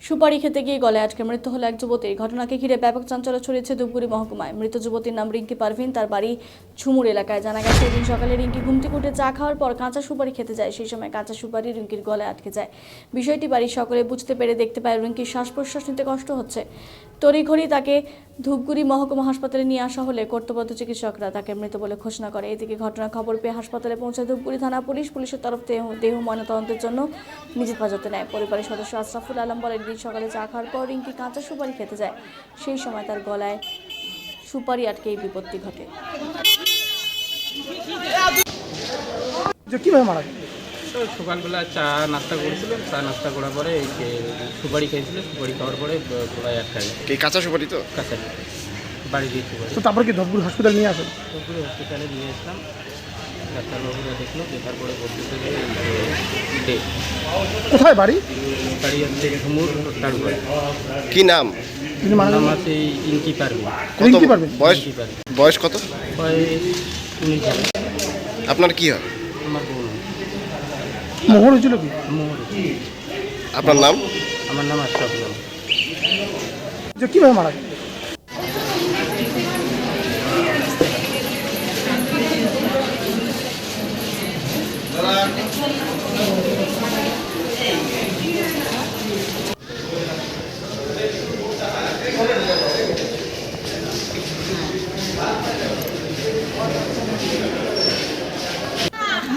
সুপারি খেতে গিয়ে গলায় আটকে মৃত্যু হলো এক যুবতীর। ঘটনাকে ঘিরে ব্যাপক চাঞ্চল্য ছড়িয়েছে ধূপগুড়ি মহকুমায়। মৃত যুবতীর নাম রিঙ্কি পারভিন, তার বাড়ি ঝুমুর এলাকায়। জানা গেছে এদিন সকালে রিঙ্কি ঘুম থেকে উঠে চা খাওয়ার পর কাঁচা সুপারি খেতে যায়। সেই সময় কাঁচা সুপারি রিঙ্কির গলায় আটকে যায়। বিষয়টি বাড়ির সকলে বুঝতে পেরে দেখতে পায় রিঙ্কির শ্বাস প্রশ্বাস নিতে কষ্ট হচ্ছে। তড়িঘড়ি তাকে ধূপগুড়ি মহকুমা হাসপাতালে নিয়ে আসা হলে কর্তব্যরত চিকিৎসকরা তাকে মৃত বলে ঘোষণা করে। এদিকে ঘটনার খবর পেয়ে হাসপাতালে পৌঁছায় ধূপগুড়ি থানা পুলিশ। পুলিশের তরফ দেহ ময়নাতদন্তের জন্য নিজ হেফাজতে নেয়। পরিবারের সদস্য আশরাফুল আলম বলেন, দিন সকালে চা খাওয়ার পর রিঙ্কি কাঁচা সুপারি খেতে যায়। সেই সময় তার গলায় সুপারি আটকে এই বিপত্তি ঘটে। কিভাবে মারা গেল? তো সকালবেলা চা নাস্তা করেছিলেন, চা নাস্তা করার পরে এই যে সুপারি খেয়েছিলেন, সুপারি খাওয়ার পরে গলায় আটকা গেছে। এই কাঁচা সুপারি তো কাঁচা বাড়ি দিয়ে সুপারি। তো তারপর কি ধূপগুড়ি হসপিটাল নিয়ে আসেন? ধূপগুড়ি হসপিটালে নিয়ে আসলাম, ডাক্তারবাবুরা দেখলো, দেখার পরে বলতেছে যে ডেট। কোথায় বাড়ি? বাড়ি হচ্ছে ঝুমুর টাড়ুপাড়া। কি নাম? তিনি মারা নাম গেলেন? আছে ইনকি পারভিন। রিঙ্কি পারভিন। বয়স ইনকি পারভিন। বয়স কত? বয়স 19 হবে। আপনার কি হয়? আমার বোন। মোহর হয়েছিল কি? মোহর। আপনার নাম? আমার নাম আশরাফুল আলম। কিভাবে মারা গেল?